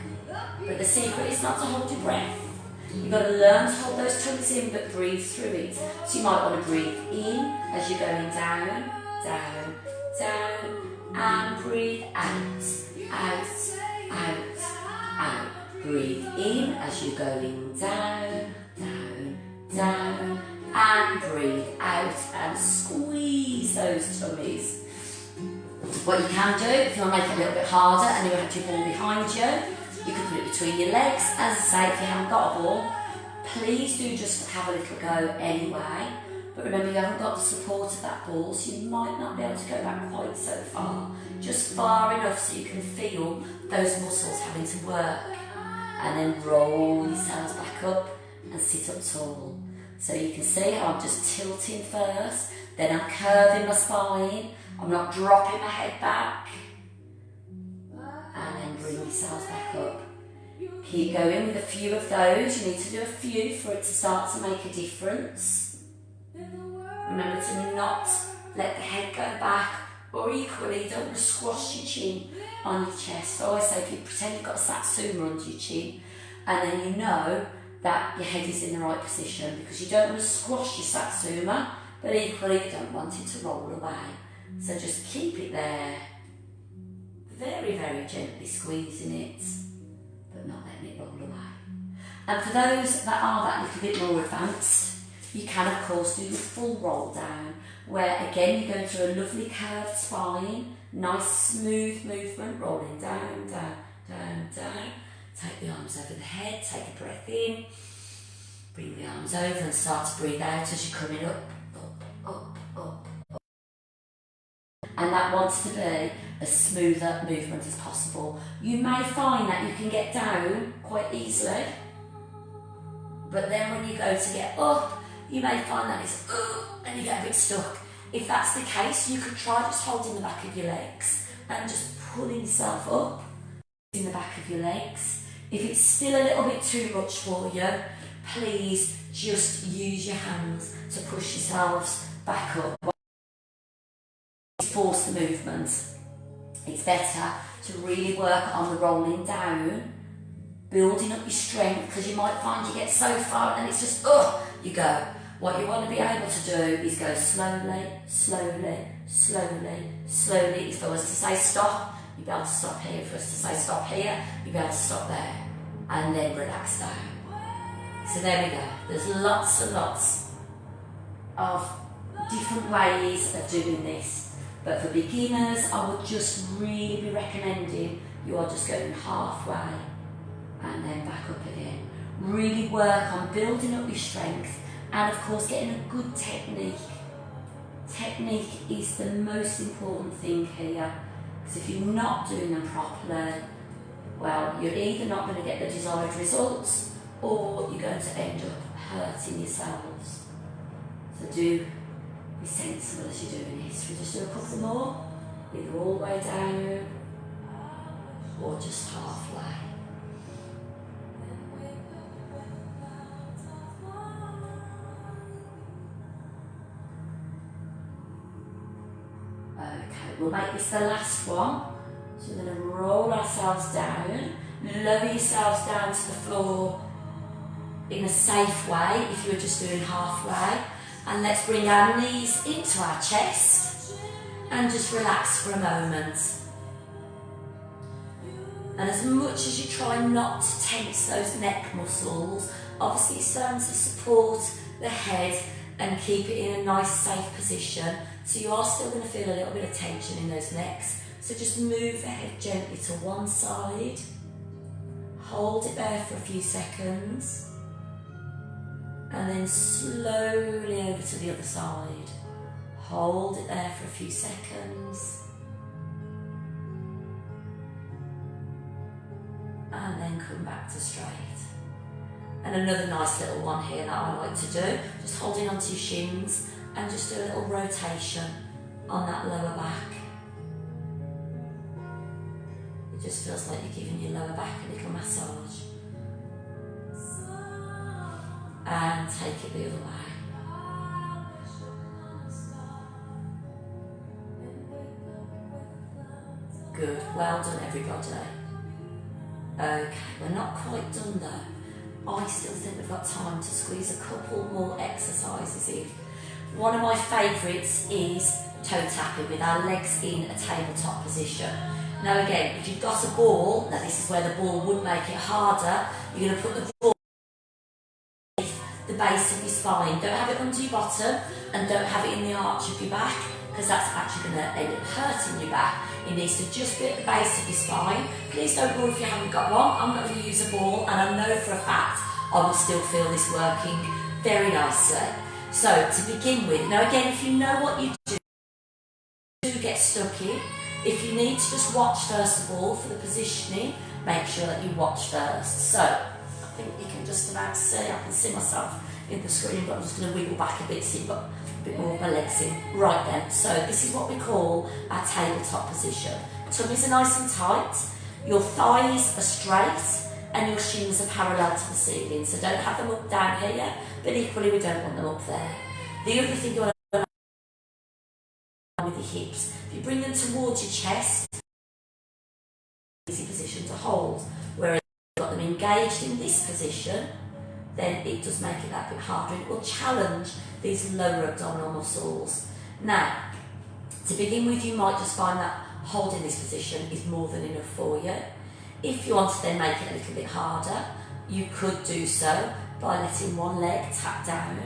But the secret is not to hold your breath. You've got to learn to hold those tummies in, but breathe through it. So you might want to breathe in as you're going down, down, down, and breathe out, out, out, out. Breathe in as you're going down, down, down, and breathe out and squeeze those tummies. What you can do, if you want to make it a little bit harder and you have your ball behind you, you can put it between your legs. As I say, if you haven't got a ball, please do just have a little go anyway. But remember, you haven't got the support of that ball, so you might not be able to go back quite so far. Just far enough so you can feel those muscles having to work. And then roll yourselves back up and sit up tall. So you can see how I'm just tilting first, then I'm curving my spine, I'm not dropping my head back. And then bring yourselves back up. Keep going with a few of those. You need to do a few for it to start to make a difference. Remember to not let the head go back, or equally, you don't want to squash your chin on your chest. I always say, if you pretend you've got a satsuma under your chin, and then you know that your head is in the right position, because you don't want to squash your satsuma, but equally you don't want it to roll away. So just keep it there, very, very gently squeezing it, but not letting it roll away. And for those that are that little bit more advanced, you can of course do the full roll down, where again you're going through a lovely curved spine, nice smooth movement, rolling down, down, down, down. Take the arms over the head, take a breath in, bring the arms over and start to breathe out as you're coming up, up, up, up, up. And that wants to be as smoother movement as possible. You may find that you can get down quite easily, but then when you go to get up, you may find that it's and you get a bit stuck. If that's the case, you could try just holding the back of your legs and just pulling yourself up in the back of your legs. If it's still a little bit too much for you, please just use your hands to push yourselves back up. Force the movement. It's better to really work on the rolling down, building up your strength, because you might find you get so far and it's just, you go. What you want to be able to do is go slowly, slowly, slowly, slowly. If I was to say stop, you'd be able to stop here. If I was to say stop here, you'd be able to stop there. And then relax down. So there we go. There's lots and lots of different ways of doing this. But for beginners, I would just really be recommending you are just going halfway and then back up again. Really work on building up your strength, and of course getting a good technique. Technique is the most important thing here, because if you're not doing them properly, well, you're either not going to get the desired results, or you're going to end up hurting yourselves. So do be sensible as you're doing this. We'll just do a couple more, either all the way down or just halfway. Okay, we'll make this the last one. So we're going to roll ourselves down, lower yourselves down to the floor in a safe way if you were just doing halfway. And let's bring our knees into our chest and just relax for a moment. And as much as you try not to tense those neck muscles, obviously it's starting to support the head and keep it in a nice safe position. So you are still going to feel a little bit of tension in those necks. So just move the head gently to one side, hold it there for a few seconds, and then slowly over to the other side. Hold it there for a few seconds, and then come back to straight. And another nice little one here that I like to do, just holding onto your shins and just do a little rotation on that lower back. It just feels like you're giving your lower back a little massage. And take it the other way. Good, well done everybody. Okay, we're not quite done though. I still think we've got time to squeeze a couple more exercises in. One of my favourites is toe tapping with our legs in a tabletop position. Now again, if you've got a ball, now this is where the ball would make it harder, you're going to put the ball underneath the base of your spine. Don't have it under your bottom and don't have it in the arch of your back, because that's actually going to end up hurting your back. It needs to just be at the base of your spine. Please don't worry if you haven't got one. I'm not going to use a ball, and I know for a fact I will still feel this working very nicely. So to begin with, now again, if you know what you do get stuck in, if you need to just watch first of all for the positioning, make sure that you watch first. So I think you can just about see, I can see myself in the screen, but I'm just going to wiggle back a bit so you've got a bit more of my legs in. Right then, so this is what we call our tabletop position. Tummies are nice and tight, your thighs are straight, and your shins are parallel to the ceiling. So don't have them up down here, but equally we don't want them up there. The other thing you want to do with your hips, if you bring them towards your chest, easy position to hold. Whereas if you've got them engaged in this position, then it does make it that bit harder. It will challenge these lower abdominal muscles. Now, to begin with, you might just find that holding this position is more than enough for you. If you want to then make it a little bit harder, you could do so by letting one leg tap down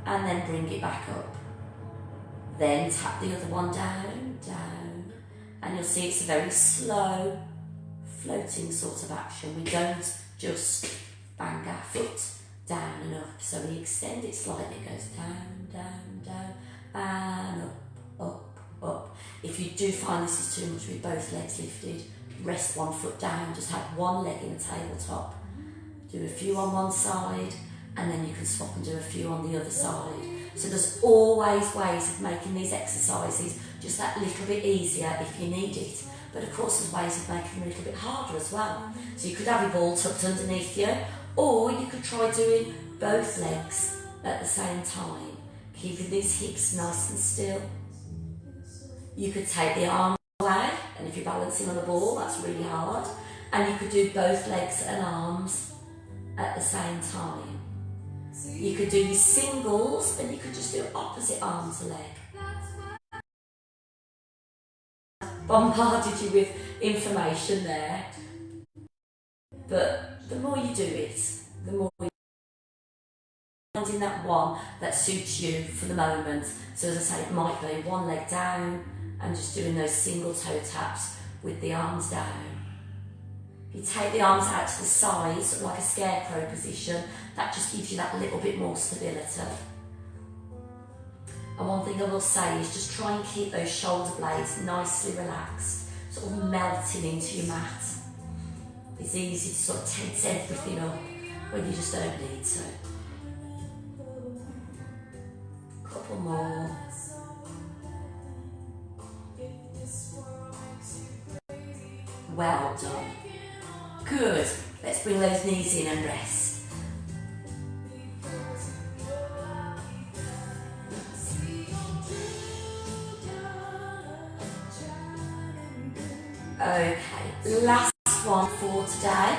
and then bring it back up. Then tap the other one down, down, and you'll see it's a very slow, floating sort of action. We don't just bang our foot down and up. So we extend it slightly, it goes down, down, down, and up, up, up. If you do find this is too much with both legs lifted, rest one foot down, just have one leg in the tabletop. Do a few on one side, and then you can swap and do a few on the other side. So there's always ways of making these exercises just that little bit easier if you need it. But of course there's ways of making them a little bit harder as well. So you could have your ball tucked underneath you, or you could try doing both legs at the same time, keeping these hips nice and still. You could take the arms away, and if you're balancing on a ball, that's really hard. And you could do both legs and arms at the same time. You could do your singles, and you could just do opposite arm to leg. Bombarded you with information there, but the more you do it, the more you finding that one that suits you for the moment. So as I say, it might be one leg down and just doing those single toe taps with the arms down. You take the arms out to the sides, like a scarecrow position, that just gives you that little bit more stability. And one thing I will say is just try and keep those shoulder blades nicely relaxed, sort of melting into your mat. It's easy to sort of tense everything up when you just don't need to. Couple more. Well done. Good. Let's bring those knees in and rest. Okay, last one for today.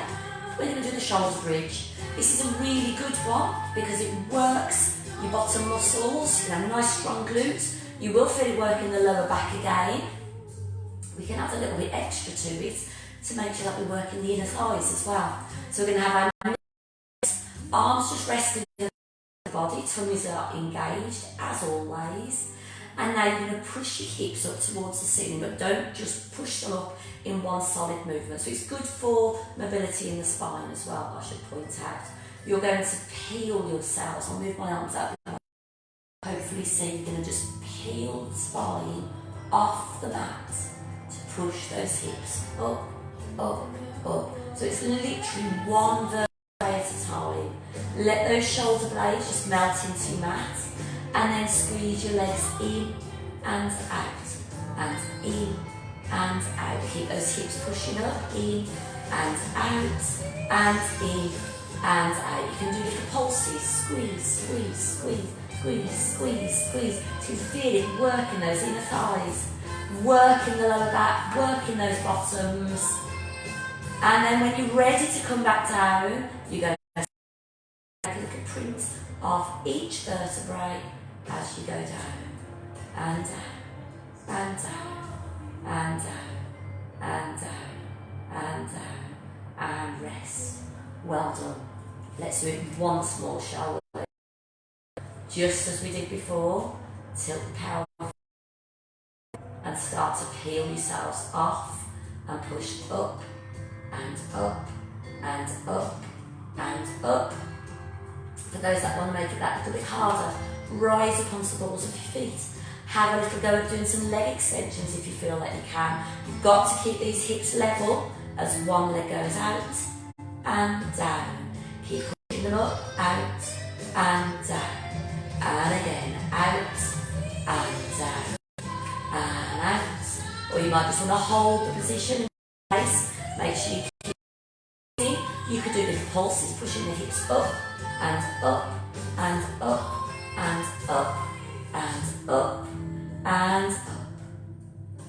We're going to do the shoulder bridge. This is a really good one because it works your bottom muscles, you have nice strong glutes. You will feel it working the lower back again. We can add a little bit extra to it to make sure that we're working the inner thighs as well. So we're going to have our arms just resting in the body, tummies are engaged as always. And now you're going to push your hips up towards the ceiling, but don't just push them up in one solid movement. So it's good for mobility in the spine as well, I should point out. You're going to peel yourselves. I'll move my arms out. Hopefully see you're going to just peel the spine off the mat to push those hips up, up, up. So it's literally one vertebrae at a time. Let those shoulder blades just melt into your mat, and then squeeze your legs in and out, and in and out. Keep those hips pushing up, in and out, and in and out. You can do little pulses, squeeze, squeeze, squeeze, squeeze, squeeze, squeeze. So you feel it working those inner thighs, working the lower back, working those bottoms. And then when you're ready to come back down, you go take a little print of each vertebrae as you go down, and down, and down, and down, and down, and down, and rest. Well done. Let's do it once more, shall we? Just as we did before, tilt the pelvis and start to peel yourselves off and push up and up and up and up. For those that want to make it that little bit harder, rise up onto the balls of your feet. Have a little go at doing some leg extensions if you feel that you can. You've got to keep these hips level as one leg goes out and down. Keep pushing them up, out and down. And again, out and down. And out. Or you might just want to hold the position in place. Make sure you keep it in. You could do little pulses, pushing the hips up and up and up and up and up and up.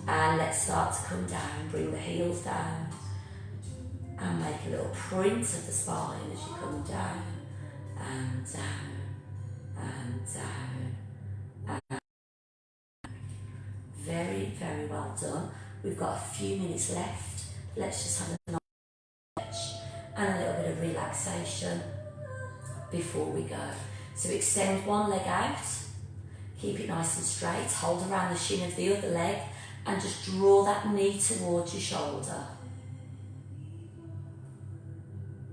And let's start to come down. Bring the heels down and make a little print of the spine as you come down and down and down. And very, very well done. We've got a few minutes left. Let's just have a nice stretch and a little bit of relaxation before we go. So extend one leg out, keep it nice and straight, hold around the shin of the other leg and just draw that knee towards your shoulder.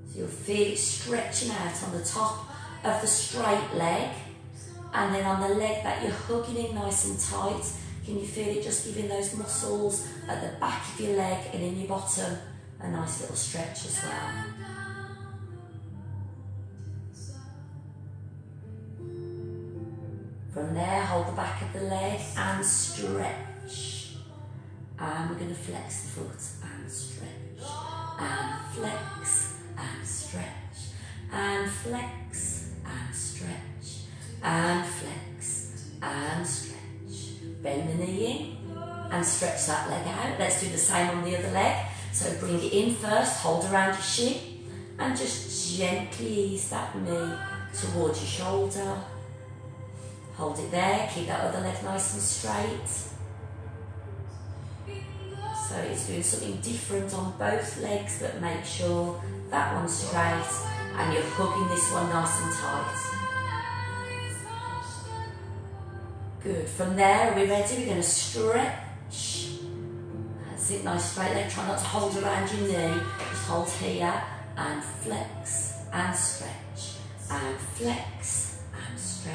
So you'll feel it stretching out on the top of the straight leg, and then on the leg that you're hugging in nice and tight, can you feel it just giving those muscles at the back of your leg and in your bottom a nice little stretch as well. From there, hold the back of the leg and stretch. And we're going to flex the foot and stretch. And flex and stretch. And flex and stretch. And flex and stretch. Bend the knee in and stretch that leg out. Let's do the same on the other leg. So bring it in first, hold around your shin and just gently ease that knee towards your shoulder. Hold it there, keep that other leg nice and straight. So it's doing something different on both legs, but make sure that one's straight and you're hugging this one nice and tight. Good. From there, are we ready? We're going to stretch. That's it, nice straight leg. Try not to hold around your knee. Just hold here and flex and stretch and flex and stretch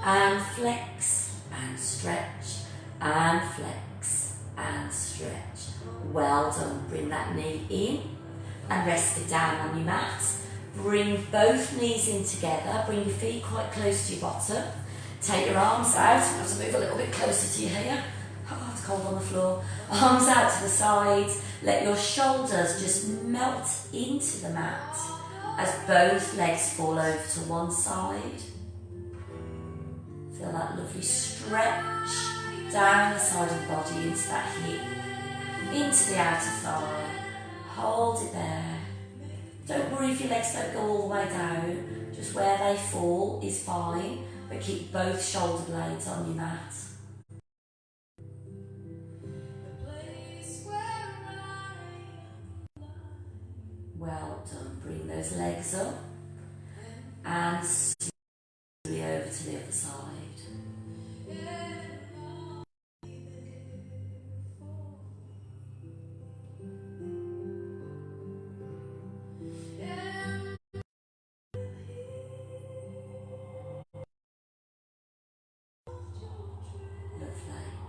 and flex and stretch and flex and stretch. Well done. Bring that knee in and rest it down on your mat. Bring both knees in together. Bring your feet quite close to your bottom. Take your arms out. You have to move a little bit closer to you here. Oh, it's cold on the floor. Arms out to the sides. Let your shoulders just melt into the mat as both legs fall over to one side. Feel that lovely stretch down the side of the body into that hip, into the outer thigh. Hold it there. Don't worry if your legs don't go all the way down. Just where they fall is fine, but keep both shoulder blades on your mat. Well done. Bring those legs up and slowly over to the other side.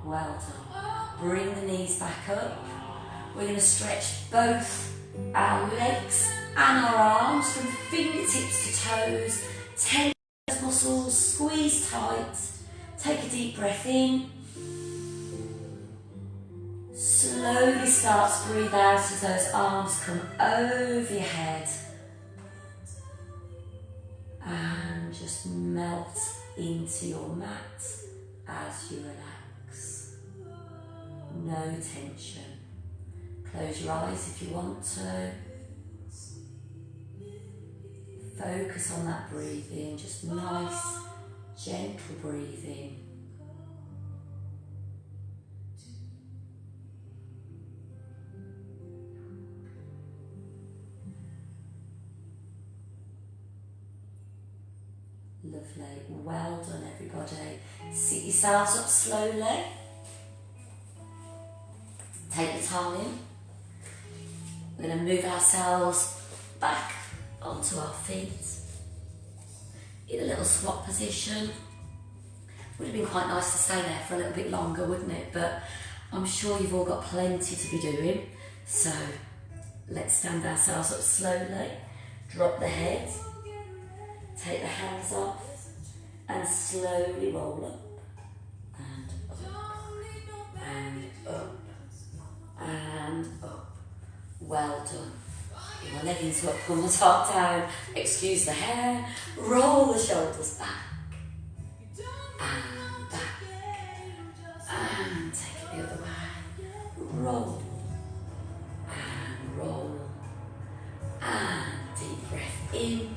Well done. Bring the knees back up. We're going to stretch both our legs and our arms from fingertips to toes. Tense those muscles, squeeze tight. Take a deep breath in. Slowly start to breathe out as those arms come over your head. And just melt into your mat as you relax. No tension. Close your eyes if you want to. Focus on that breathing, just nice, gentle breathing. Lovely, well done everybody. Sit yourselves up slowly. Take your time. We're going to move ourselves back onto our feet in a little squat position. Would have been quite nice to stay there for a little bit longer, wouldn't it? But I'm sure you've all got plenty to be doing. So let's stand ourselves up slowly. Drop the head. Take the hands off and slowly roll up and up and up and up. Well done. Get my leggings up, pull the top down, excuse the hair, roll the shoulders back and back and take it the other way. Roll and roll and deep breath in.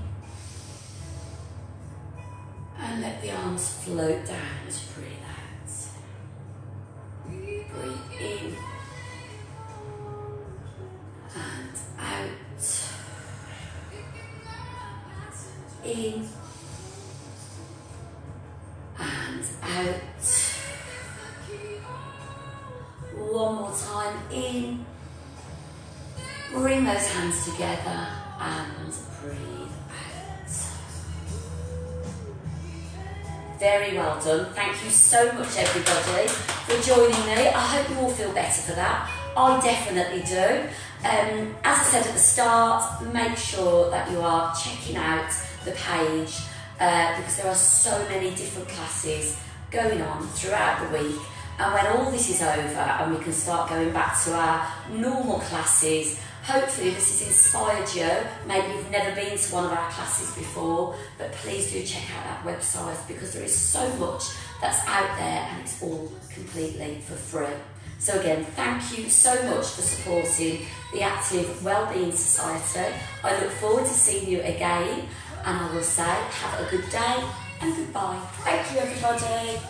And let the arms float down as you breathe out. Breathe in and out. In and out. One more time. In. Bring those hands together and breathe. Very well done. Thank you so much everybody for joining me. I hope you all feel better for that. I definitely do. As I said at the start, make sure that you are checking out the page because there are so many different classes going on throughout the week, and when all this is over and we can start going back to our normal classes, hopefully this has inspired you. Maybe you've never been to one of our classes before, but please do check out that website because there is so much that's out there and it's all completely for free. So again, thank you so much for supporting the Active Wellbeing Society. I look forward to seeing you again, and I will say have a good day and goodbye. Thank you everybody.